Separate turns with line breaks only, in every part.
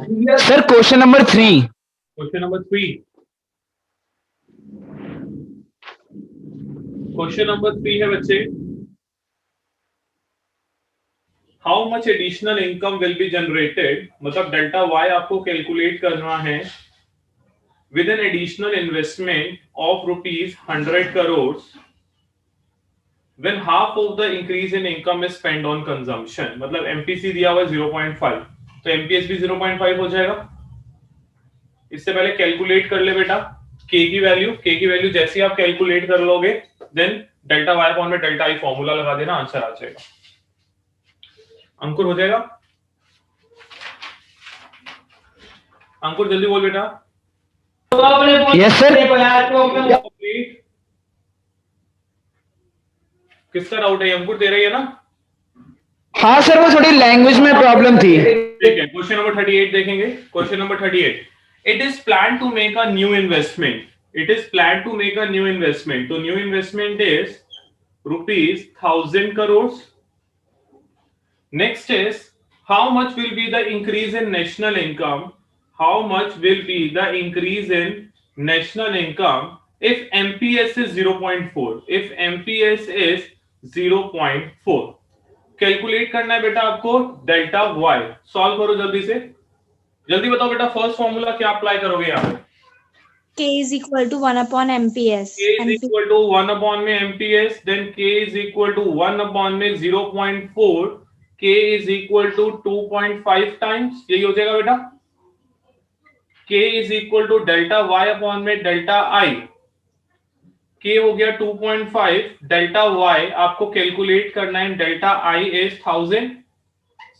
Sir question number 3।
Question number 3। Question number 3 है बच्चे, how much additional income will be generated, मतलब delta Y आपको calculate करना है with an additional investment of ₹100 crores when half of the increase in income is spent on consumption। मतलब MPC दिया हुआ 0.5, तो एमपीएस भी 0.5 हो जाएगा। इससे पहले कैलकुलेट कर ले बेटा के की वैल्यू जैसे आप कैलकुलेट कर लोगे देन डेल्टा वाई अपॉन में डेल्टा आई फॉर्मूला लगा देना, आंसर आ जाएगा। अंकुर हो जाएगा? अंकुर जल्दी बोल बेटा।
Yes sir.
किसका डाउट है? अंकुर तेरा ही है ना?
हाँ सर, वो थोड़ी लैंग्वेज में प्रॉब्लम थी।
ठीक है, क्वेश्चन नंबर 38 देखेंगे। Question number 38, it is plan to make a new investment. It is plan to make a new investment, तो new investment is ₹1000 crores। Next is, how much will be the increase in national income? How much will be the increase in national income if MPS is 0.4? If MPS is 0.4, calculate करना है बेटा आपको delta Y. Solve करो जल्दी से, जल्दी बताओ बेटा। फर्स्ट फॉर्मूला क्या अप्लाई करोगे यहाँ पे?
K is equal to 1 upon MPS.
K is equal to 1 upon में MPS, then K is equal to 1 upon में 0.4, K is equal to 2.5 times, यही हो जाएगा बेटा। K is equal to delta y upon में डेल्टा I। K हो गया 2.5, delta y आपको कैलकुलेट करना है, delta I is 1000,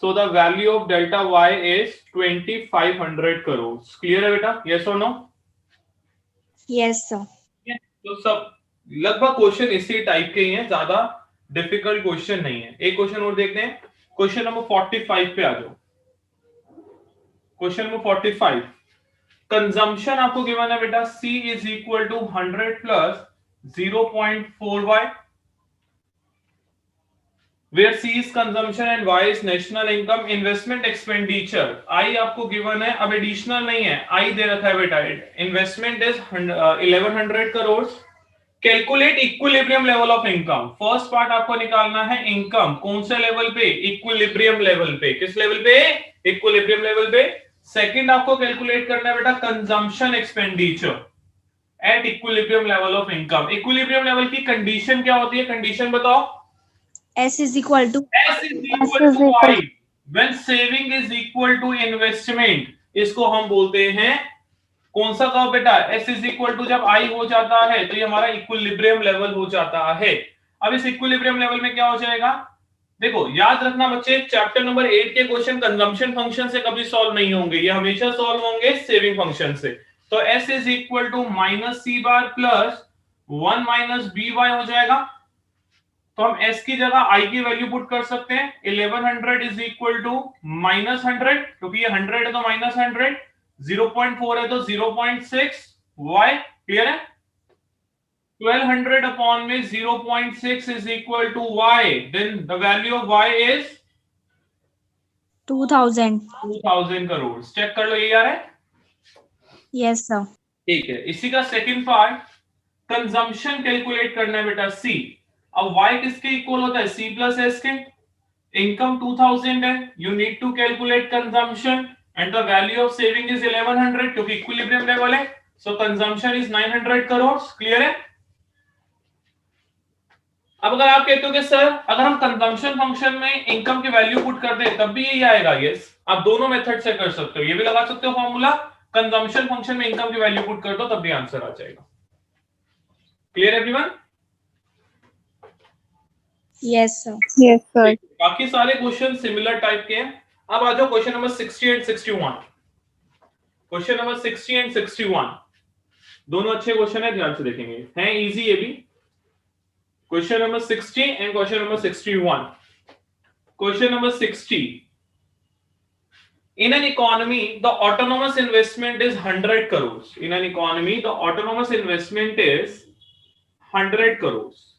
so the value of delta y is 2500 crores। Clear है बेटा? yes or no?
Yes, sir.
तो सब लगभग क्वेश्चन इसी टाइप के ही हैं, ज्यादा डिफिकल्ट क्वेश्चन नहीं है। एक क्वेश्चन और देखते हैं, क्वेश्चन नंबर 45 पे आ जाओ। क्वेश्चन नंबर 45, कंजम्पशन आपको गिवन है बेटा, C is equal to 100 plus 0.4y, where C is consumption and Y is national income। Investment expenditure I आपको गिवन है, अब एडिशनल नहीं है, I दे रखा है बेटा। Investment is 1100 crores। Calculate equilibrium level of income. First part आपको निकालना है इनकम, कौन से लेवल पे? इक्विलिब्रियम लेवल पे। किस लेवल पे? इक्विलिब्रियम लेवल पे। सेकंड आपको कैलकुलेट करना है बेटा consumption expenditure eight equilibrium level of income. Equilibrium level की कंडीशन क्या होती है? कंडीशन बताओ।
S is equal to
Y when saving is equal to investment, इसको हम बोलते हैं कौन सा कर्व बेटा? S इज इक्वल टू जब I हो जाता है तो ये हमारा इक्विलिब्रियम लेवल हो जाता है। अब इस इक्विलिब्रियम लेवल में क्या हो जाएगा? देखो याद रखना बच्चे, चैप्टर नंबर 8 के क्वेश्चन कंजम्पशन फंक्शन से कभी सॉल्व नहीं होंगे, ये हमेशा सॉल्व होंगे सेविंग फंक्शन से। तो S is equal to minus C bar plus 1 minus B Y हो जाएगा। तो हम S की जगह I की वैल्यू पुट कर सकते हैं। 1100 इज इक्वल टू माइनस 100, क्योंकि ये 100 है तो माइनस 100, 0.4 है तो 0.6 y। क्लियर है? 1200 अपॉन में 0.6 is equal to y, then the value of y is
2000.
2000 crore. Check कर लो, ये आ रहा है?
Yes, sir.
ठीक है, इसी का सेकंड पार्ट, कंजम्पशन कैलकुलेट करना है बेटा C। अब y किसके इक्वल होता है? C प्लस S के। इनकम 2000 है, you need to calculate consumption and the value of saving is 1100, क्योंकि इक्विलिब्रियम लेवल है, सो कंजम्पशन इज 900 करोड़। क्लियर है? अब अगर आप कहते हो कि सर अगर हम कंजम्पशन फंक्शन में इनकम की वैल्यू पुट कर दें तब भी यही आएगा, यस, आप दोनों मेथड से कर सकते हो। ये भी लगा सकते हो फॉर्मूला, कंजम्पशन फंक्शन में इनकम की वैल्यू पुट कर दो तब भी आंसर आ जाएगा। Clear everyone?
Yes, sir.
Yes, sir.
बाकी सारे क्वेश्चन सिमिलर टाइप के हैं। अब आ जाओ question number 60 and 61। Question number 60 and 61 दोनों अच्छे क्वेश्चन है, ध्यान से देखेंगे, हैं इजी ये भी। Question number 60 and question number 61। Question number 60, in an economy the autonomous investment is 100 crores। in an economy the autonomous investment is 100 crores।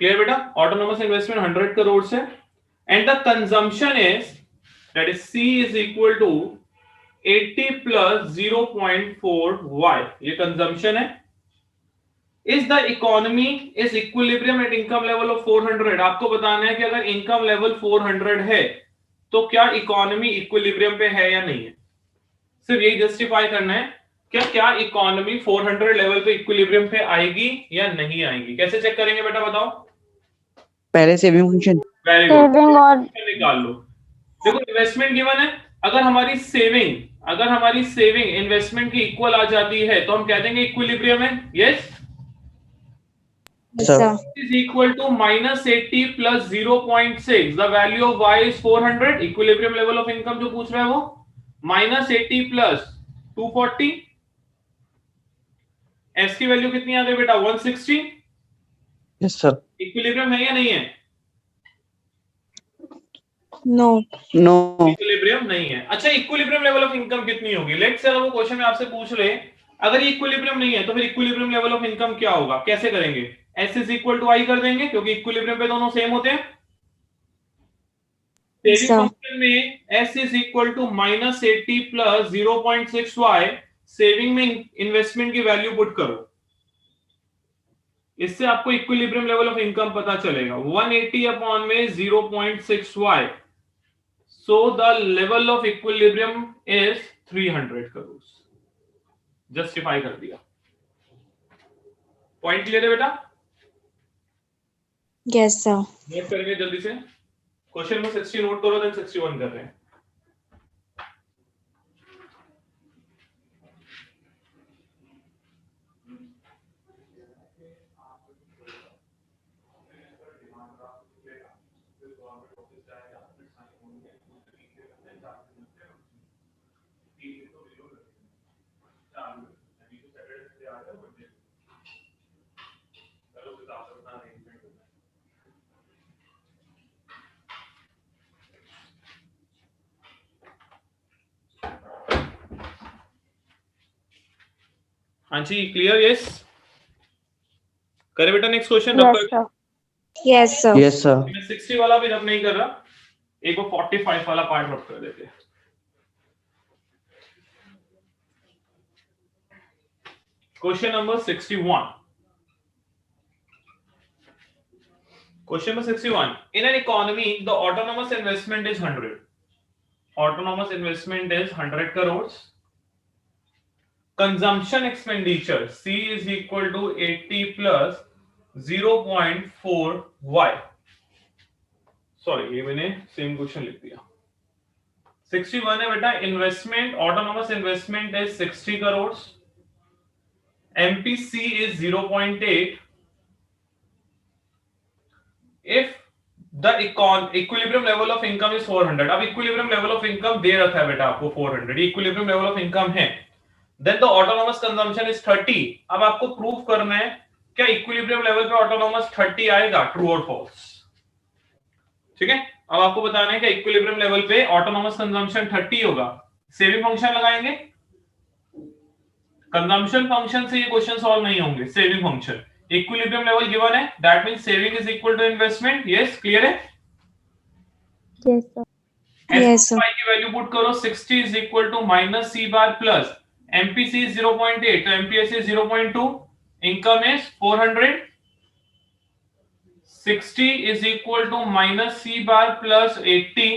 Clear बेटा? ऑटोनोमस इन्वेस्टमेंट 100 करोड़ है and the consumption is that is C is equal to 80 plus 0.4y, ये consumption है। Is the economy is equilibrium at income level of 400। आपको बताना है कि अगर income level 400 है तो क्या इकोनॉमी इक्विलिब्रियम पे है या नहीं है। सिर्फ यही जस्टिफाई करना है क्या इकोनॉमी 400 लेवल पे इक्विलिब्रियम पे आएगी या नहीं आएगी। कैसे चेक करेंगे बेटा बताओ।
पहले सेविंग फंक्शन
वेरी गुड, निकाल लो। देखो इन्वेस्टमेंट गिवन है, अगर हमारी सेविंग इन्वेस्टमेंट की इक्वल आ जाती है तो हम कह देंगे इक्विलिब्रियम है। Yes
Yes, sir.
is equal to minus 80 plus 0.6, the value of y is 400, equilibrium level of income जो पूछ रहा है वो minus 80 plus 240, s की वैल्यू कितनी आ गई बेटा 160।
यस सर
इक्विलिब्रियम है या नहीं है।
No.
नो
इक्विलिब्रियम नहीं है। अच्छा इक्विलिब्रियम लेवल ऑफ इनकम कितनी होगी। लेट्स से अगर वो क्वेश्चन में आपसे पूछ ले अगर इक्विलिब्रियम नहीं है तो फिर इक्विलिब्रियम लेवल ऑफ इनकम क्या होगा, कैसे करेंगे। s is equal to I कर देंगे क्योंकि इक्विलिब्रियम पे दोनों सेम होते हैं। Saving
Sir.
फंक्शन में s is equal to minus 80 plus 0.6y, saving में इन्वेस्टमेंट की वैल्यू पुट करो, इससे आपको इक्विलिब्रियम लेवल ऑफ इनकम पता चलेगा। 180 अपॉन में 0.6y, so the level of equilibrium is 300 crore. Justify कर दिया। पॉइंट क्लियर है बेटा।
Yes, sir.
नोट करेंगे जल्दी से। क्वेश्चन में 60 नोट करो, देन 61 कर रहे हैं। हाँ जी क्लियर। यस करे बेटा। नेक्स्ट क्वेश्चन रब कर।
Yes, sir.
यस सर
मैं 60 वाला भी रब नहीं कर रहा, एक वो 45 वाला पार्ट रब कर देते हैं। Question number 61। Question number 61, in an economy the autonomous investment is 100। Autonomous investment is 100 crore. Consumption expenditure C is equal to 80 plus 0.4y। Sorry ये मैंने सेम क्वेश्चन लिख दिया। 61 है बेटा। Investment autonomous investment is 60 crore. MPC is 0.8। If the equilibrium level of income is 400। अब equilibrium level of income दे रखा है बेटा आपको 400, इक्विलिब्रियम लेवल ऑफ इनकम है। Then the autonomous consumption is 30। अब आपको प्रूव करना है क्या इक्विलिब्रियम लेवल पे ऑटोनोमस 30 आएगा, ट्रू और फॉल्स। ठीक है, अब आपको बताना है कि इक्विलिब्रियम लेवल पे ऑटोनोमस कंजम्पशन 30 होगा। सेविंग फंक्शन लगाएंगे। कंजम्पशन फंक्शन से ये क्वेश्चन सॉल्व नहीं होंगे। Saving function equilibrium level given है, that means saving is equal to investment. Yes clear है।
Yes, sir. Yes, sir.
SPY की वैल्यू पुट करो। 60 is equal to minus C bar plus MPC is 0.8 तो MPS is 0.2, income is 400। 60 is equal to minus C bar plus 80,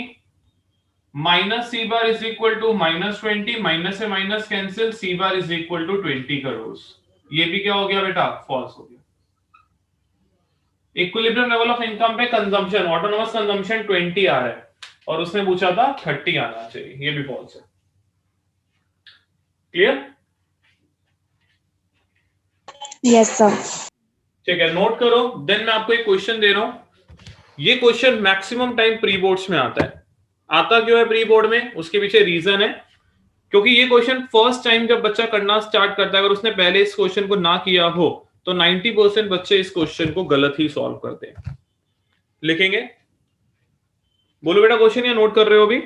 minus C bar is equal to minus 20, minus से minus cancel, C bar is equal to 20 crore. ये भी क्या हो गया बेटा, false हो गया। इक्विलिब्रियम लेवल ऑफ इनकम पे कंजम्पशन ऑटोनोमस कंजम्पशन 20 आ रहा है और उसने पूछा था 30 आना चाहिए, ये भी फॉल्स है। क्लियर।
Yes, sir.
ठीक है, नोट करो। देन मैं आपको एक क्वेश्चन दे रहा हूं। ये question maximum time pre boards में आता है। आता क्यों है प्री बोर्ड में, उसके पीछे रीजन है, क्योंकि ये क्वेश्चन फर्स्ट टाइम जब बच्चा करना स्टार्ट करता है, अगर उसने पहले इस क्वेश्चन को ना किया हो तो 90% बच्चे इस क्वेश्चन को गलत ही सॉल्व करते हैं। लिखेंगे, बोलो बेटा क्वेश्चन या नोट कर रहे हो अभी।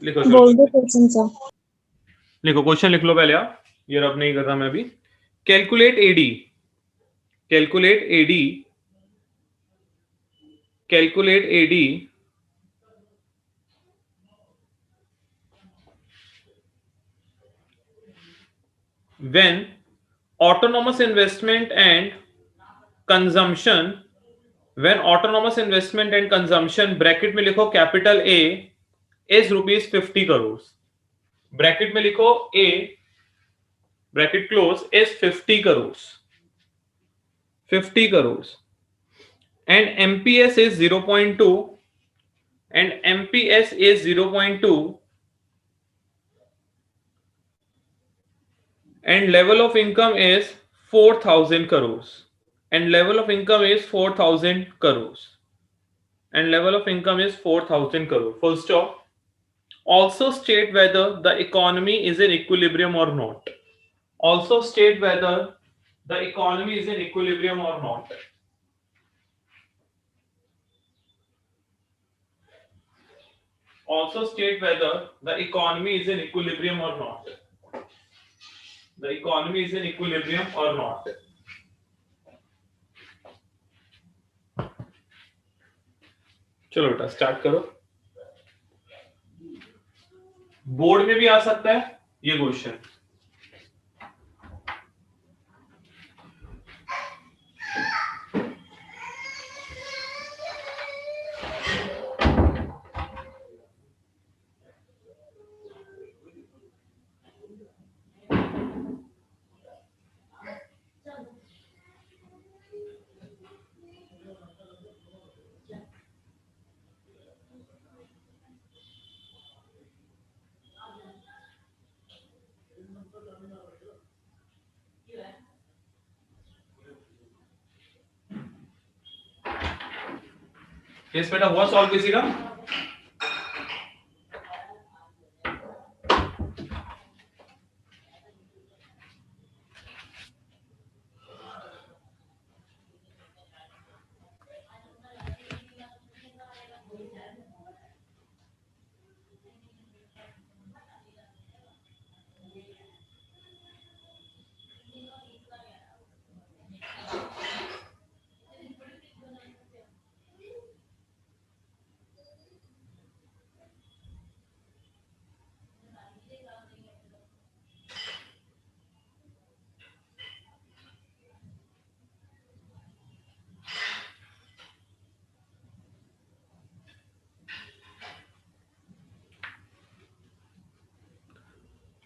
लिखो
बोल दो क्वेश्चन सर।
लिखो क्वेश्चन लिख लो पहले आप, ये रब नहीं कर रहा मैं अभी। Calculate AD calculate AD when autonomous investment and consumption bracket में लिखो capital A is ₹50 crore, bracket में लिखो A bracket close is 50 crore, 50 crore and MPS is 0.2 and MPS is 0.2 and level of income is 4,000 crores and level of income is 4,000 crores and level of income is 4,000 crore. Full stop. Also state whether the economy is in equilibrium or not. Also state whether the economy is in equilibrium or not. Also state whether the economy is in equilibrium or not. The economy is in equilibrium or not. चलो बेटा start करो. Board में भी आ सकता है ये question. Yes बेटा हुआ सॉल्व किसी का?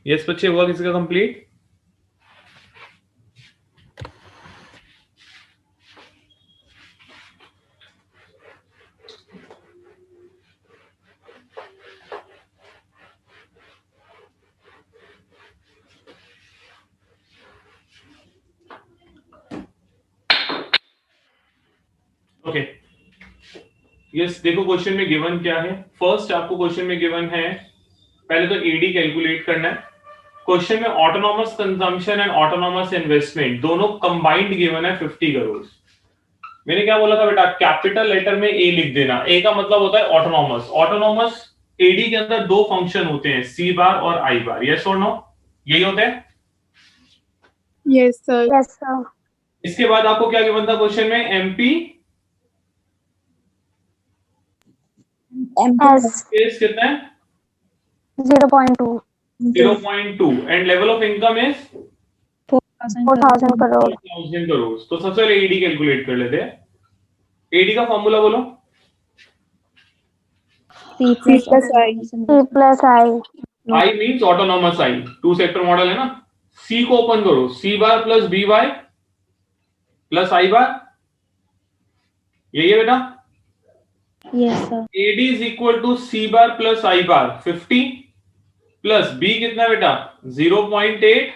यस बच्चे हुआ किसी का कंप्लीट? ओके यस देखो क्वेश्चन में गिवन क्या है. फर्स्ट आपको क्वेश्चन में गिवन है पहले तो एडी कैलकुलेट करना है. क्वेश्चन में autonomous consumption and autonomous investment दोनों कंबाइंड गिवन है 50 करोड़. मैंने क्या बोला था बेटा? कैपिटल लेटर में ए लिख देना. ए का मतलब होता है ऑटोनॉमस. ऑटोनॉमस एडी के अंदर दो फंक्शन होते हैं, सी बार और आई बार. यस और नो? यही होते हैं.
Yes sir.
Yes, sir.
इसके बाद आपको क्या गिवन था क्वेश्चन में? एमपी
S
कितना है?
0.2.
0.2 and level of income is
4,000 crore.
4,000 crore. तो सबसे पहले एडी कैलकुलेट कर लेते हैं. एडी का फॉर्मूला बोलो.
P plus I.
P plus I.
I means autonomous I. Two sector model है ना. सी को ओपन करो. C bar plus B Y plus I bar. यही है बेटा.
Yes, sir.
AD is equal to C bar plus I bar 50 plus B कितना बेटा? 0.8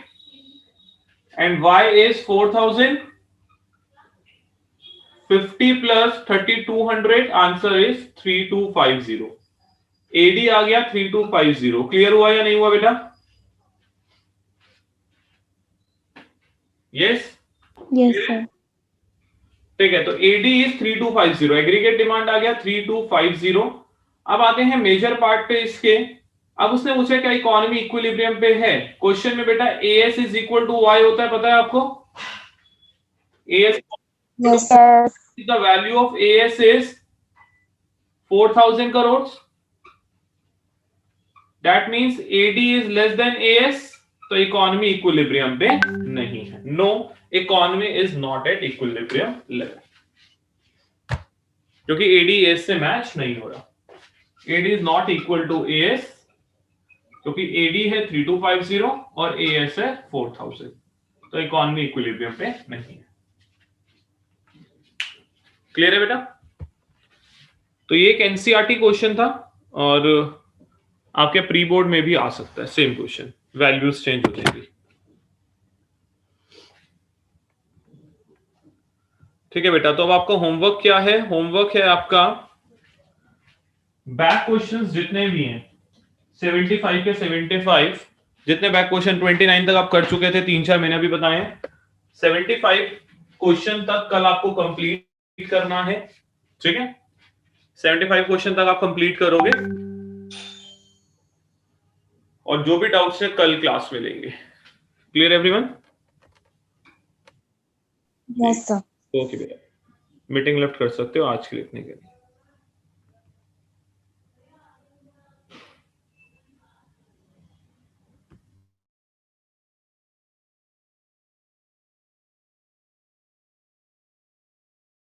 and y is 4,000. 50 plus 3,200 answer is 3,250. AD आ गया 3,250. क्लियर हुआ या नहीं हुआ बेटा? Yes
Yes, sir.
ठीक है. तो AD is 3,250. एग्रीगेट डिमांड आ गया 3,250. अब आते हैं मेजर पार्ट पे इसके. अब उसने पूछा क्या इकोनॉमी इक्विलिब्रियम पे है. क्वेश्चन में बेटा AS is equal to Y होता है, पता है आपको? AS
Yes, sir.
the value of AS is 4,000 crore, that means AD is less than AS, तो इकोनॉमी इक्विलिब्रियम पे नहीं है। No, economy is not at equilibrium level, क्योंकि AD AS से मैच नहीं हो रहा। AD is not equal to AS, क्योंकि AD है 3250 और AS है 4000, तो इकोनॉमी इक्विलिब्रियम पे नहीं है। क्लियर है बेटा? तो ये एक एनसीईआरटी क्वेश्चन था और आपके प्री बोर्ड में भी आ सकता है सेम क्वेश्चन, वैल्यूज चेंज हो जाएगी। ठीक है बेटा, तो अब आपका होमवर्क क्या है? होमवर्क है आपका बैक क्वेश्चंस जितने भी हैं 75 के 75, जितने बैक क्वेश्चन 29 तक आप कर चुके थे, 3-4 महीने भी बताए, 75 क्वेश्चन तक कल आपको कंप्लीट करना है। ठीक है, 75 क्वेश्चन तक आप कंप्लीट करोगे और जो भी डाउट्स है कल क्लास में लेंगे। Clear everyone?
Yes, sir.
Okay बेटा, मीटिंग लेफ्ट कर सकते हो आज के लिए इतने के लिए।